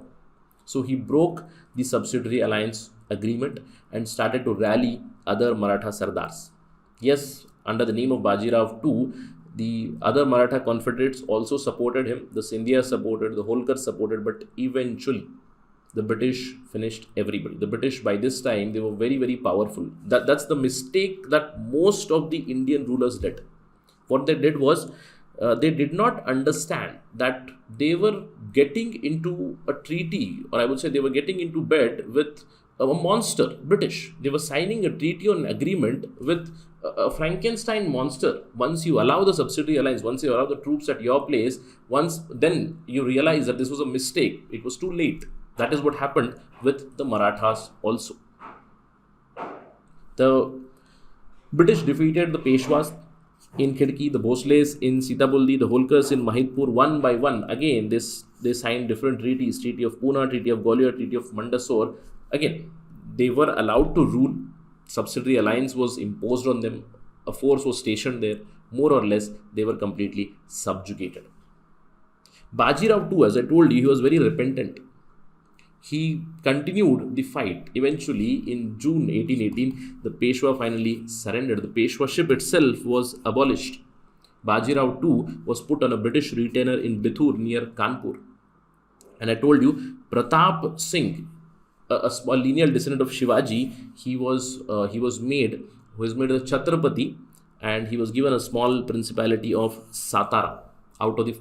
So he broke the subsidiary alliance agreement and started to rally other Maratha Sardars. Yes, under the name of Bajirao too, the other Maratha confederates also supported him. The Scindias supported, the Holkars supported, but eventually the British finished everybody. The British, by this time, they were very, very powerful. That's the mistake that most of the Indian rulers did. What they did was, they did not understand that they were getting into a treaty, or I would say they were getting into bed with a monster, British. They were signing a treaty or an agreement with a Frankenstein monster. Once you allow the subsidiary alliance, once you allow the troops at your place, then you realize that this was a mistake. It was too late. That is what happened with the Marathas also. The British defeated the Peshwas in Khidki, the Bhosles in Sitapuldi, the Holkars in Mahidpur, one by one. Again, they signed different treaties, Treaty of Pune, Treaty of Gwalior, Treaty of Mandsaur. Again, they were allowed to rule. Subsidiary alliance was imposed on them. A force was stationed there. More or less, they were completely subjugated. Bajirao too, as I told you, he was very repentant. He continued the fight. Eventually, in June 1818, the Peshwa finally surrendered. The Peshwaship itself was abolished. Bajirao too was put on a British retainer in Bithur near Kanpur. And I told you, Pratap Singh, a small lineal descendant of Shivaji, he was made a Chhatrapati, and he was given a small principality of Satara. Out of the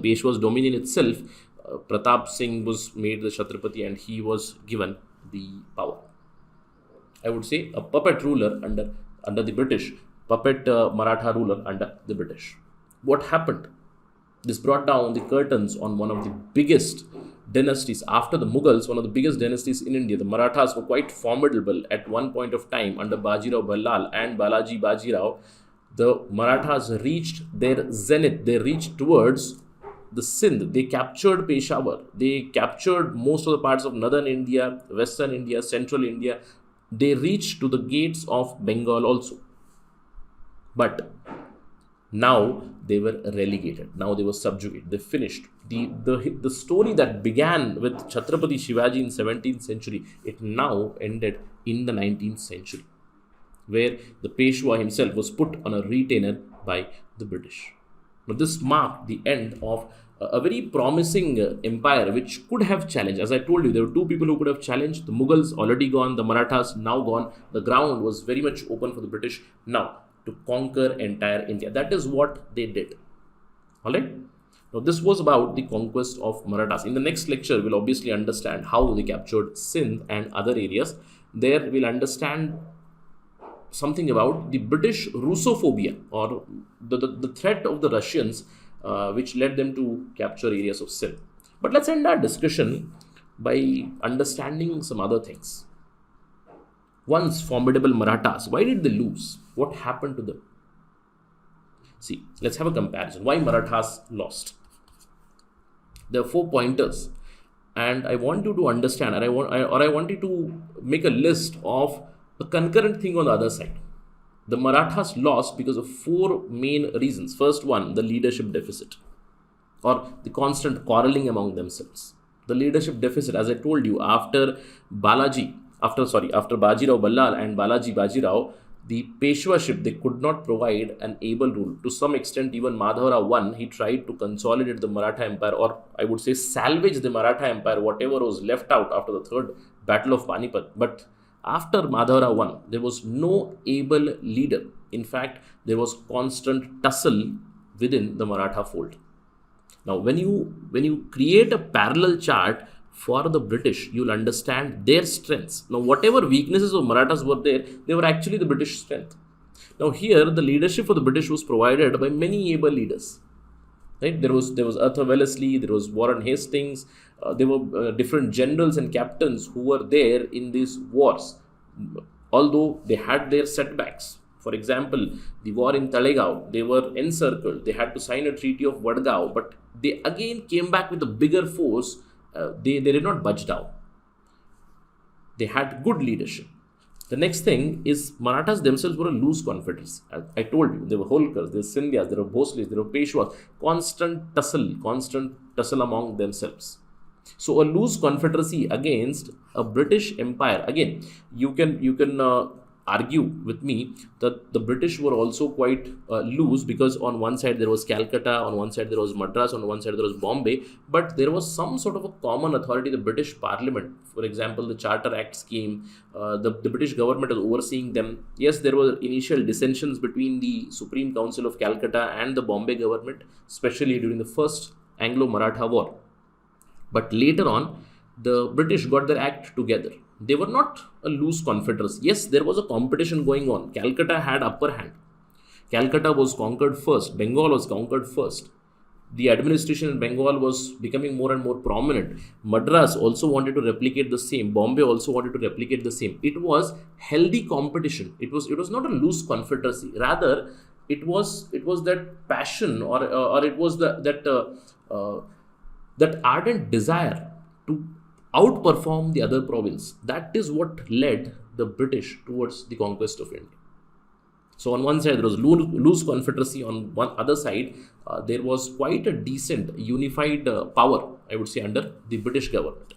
Peshwa's dominion itself, Pratap Singh was made the Chhatrapati and he was given the power. I would say a puppet ruler under the British, puppet Maratha ruler under the British. What happened? This brought down the curtains on one of the biggest dynasties. After the Mughals, one of the biggest dynasties in India. The Marathas were quite formidable at one point of time under Bajirao Ballal and Balaji Bajirao. The Marathas reached their zenith. They reached towards the Sindh. They captured Peshawar. They captured most of the parts of northern India, western India, central India. They reached to the gates of Bengal also. But now they were relegated. Now they were subjugated. They finished. The story that began with Chhatrapati Shivaji in 17th century, it now ended in the 19th century, where the Peshwa himself was put on a retainer by the British. Now, this marked the end of a very promising empire which could have challenged. As I told you, there were two people who could have challenged. The Mughals already gone, the Marathas now gone. The ground was very much open for the British now to conquer entire India. That is what they did. Alright? Now, this was about the conquest of Marathas. In the next lecture, we'll obviously understand how they captured Sindh and other areas. There, we'll understand something about the British Russophobia, or the threat of the Russians, which led them to capture areas of Sindh. But let's end our discussion by understanding some other things. Once formidable Marathas, why did they lose? What happened to them? See, let's have a comparison. Why Marathas lost? There are 4 pointers, and I want you to understand, and I want you to make a list of a concurrent thing on the other side. The Marathas lost because of 4 main reasons. First one, the leadership deficit, or the constant quarreling among themselves. The leadership deficit, as I told you, after Bajirao Ballal and Balaji Bajirao, The Peshwaship, they could not provide an able rule. To some extent, even Madhavara I, he tried to consolidate the Maratha Empire, or I would say salvage the Maratha Empire, whatever was left out after the third battle of Panipat. But after Madhavara I, there was no able leader. In fact, there was constant tussle within the Maratha fold. Now, when you create a parallel chart for the British, you'll understand their strengths. Now, whatever weaknesses of Marathas were there, they were actually the British strength. Now, here the leadership for the British was provided by many able leaders. Right? There was Arthur Wellesley, there was Warren Hastings, there were different generals and captains who were there in these wars, although they had their setbacks. For example, the war in Talegaon, they were encircled. They had to sign a treaty of Vadgaon, but they again came back with a bigger force. They did not budge down. They had good leadership. The next thing is Marathas themselves were a loose confederacy. I told you, there were Holkars, there were Scindias, there were Bhosles, there were Peshwas. Constant tussle among themselves. So a loose confederacy against a British Empire. Again, you can argue with me that the British were also quite loose, because on one side there was Calcutta, on one side there was Madras, on one side there was Bombay, but there was some sort of a common authority, the British Parliament. For example, the Charter Act scheme, the British government was overseeing them. Yes, there were initial dissensions between the Supreme Council of Calcutta and the Bombay government, especially during the first Anglo-Maratha War. But later on, the British got their act together. They were not a loose confederacy. Yes, there was a competition going on. Calcutta had upper hand. Calcutta was conquered first. Bengal was conquered first. The administration in Bengal was becoming more and more prominent. Madras also wanted to replicate the same. Bombay also wanted to replicate the same. It was healthy competition. It was not a loose confederacy. Rather, it was that passion, or it was that ardent desire to outperform the other province. That is what led the British towards the conquest of India. So on one side there was loose confederacy, on one other side there was quite a decent unified power, I would say, under the British government.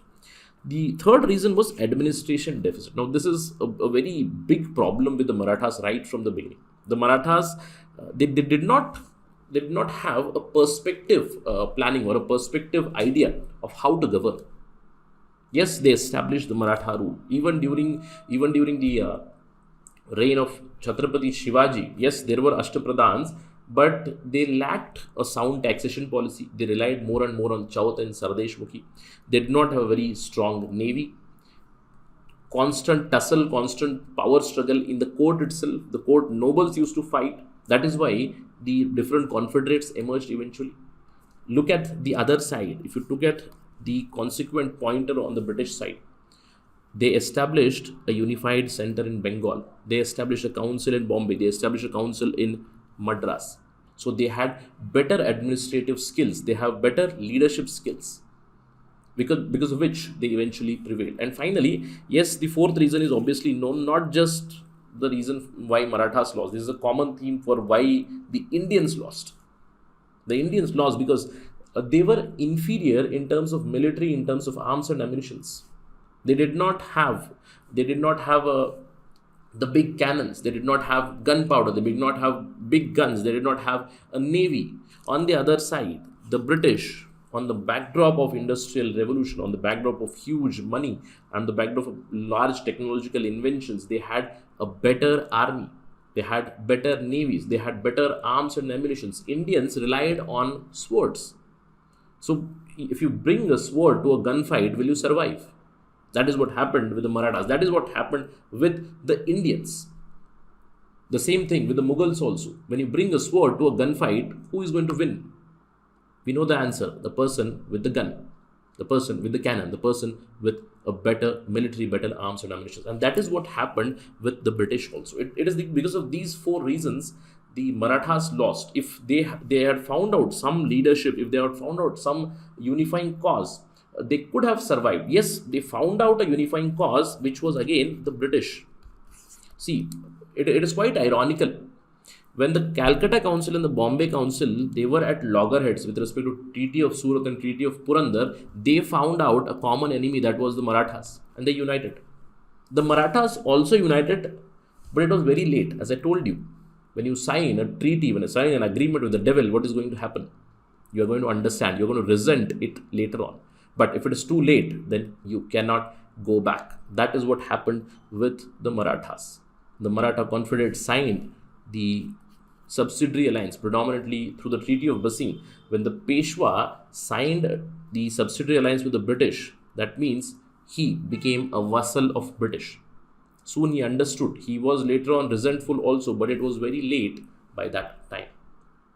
The third reason was administration deficit. Now this is a very big problem with the Marathas right from the beginning. The Marathas, they did not have a perspective planning or a perspective idea of how to govern. Yes, they established the Maratha rule. Even during the reign of Chhatrapati Shivaji, yes, there were Ashtapradhans, but they lacked a sound taxation policy. They relied more and more on Chaut and Sardeshmukhi. They did not have a very strong navy. Constant tussle, constant power struggle in the court itself. The court nobles used to fight. That is why the different confederates emerged eventually. Look at the other side. If you look at the consequent pointer on the British side, they established a unified center in Bengal. They established a council in Bombay. They established a council in Madras. So they had better administrative skills. They have better leadership skills, because of which they eventually prevailed. And finally, yes, the fourth reason is obviously known, not just the reason why Marathas lost. This is a common theme for why the Indians lost. The Indians lost because they were inferior in terms of military, in terms of arms and ammunitions. They did not have the big cannons. They did not have gunpowder. They did not have big guns. They did not have a navy. On the other side, the British, on the backdrop of industrial revolution, on the backdrop of huge money, and the backdrop of large technological inventions, they had a better army. They had better navies. They had better arms and ammunitions. Indians relied on swords. So if you bring a sword to a gunfight, will you survive? That is what happened with the Marathas. That is what happened with the Indians. The same thing with the Mughals also. When you bring a sword to a gunfight, who is going to win? We know the answer. The person with the gun, the person with the cannon, the person with a better military, better arms and ammunition. And that is what happened with the British also. It is because of these four reasons the Marathas lost. If they had found out some leadership, if they had found out some unifying cause, they could have survived. Yes, they found out a unifying cause, which was again the British. See, it is quite ironical. When the Calcutta Council and the Bombay Council, they were at loggerheads with respect to Treaty of Surat and Treaty of Purandar, they found out a common enemy, that was the Marathas, and they united. The Marathas also united But it was very late, as I told you. When you sign a treaty, when you sign an agreement with the devil, what is going to happen? You are going to understand, you're going to resent it later on. But if it is too late, then you cannot go back. That is what happened with the Marathas. The Maratha Confederate signed the subsidiary alliance predominantly through the Treaty of Basing. When the Peshwa signed the subsidiary alliance with the British, that means he became a vassal of British. Soon he understood. He was later on resentful also, but it was very late by that time.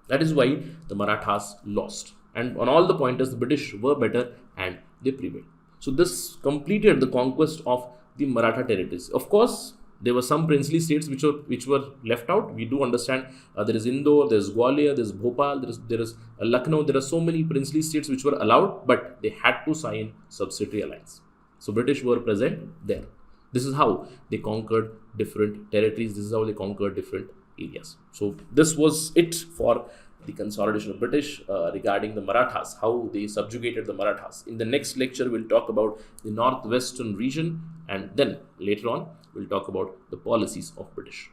That is why the Marathas lost. And on all the pointers, the British were better and they prevailed. So this completed the conquest of the Maratha territories. Of course, there were some princely states which were left out. We do understand there is Indore, there is Gwalior, there is Bhopal, there is Lucknow. There are so many princely states which were allowed, but they had to sign subsidiary alliance. So British were present there. This is how they conquered different territories. This is how they conquered different areas. So this was it for the consolidation of British regarding the Marathas, how they subjugated the Marathas. In the next lecture, we'll talk about the northwestern region, and then later on, we'll talk about the policies of British.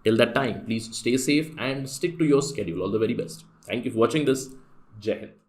Till that time, please stay safe and stick to your schedule. All the very best. Thank you for watching this. Jai Hind.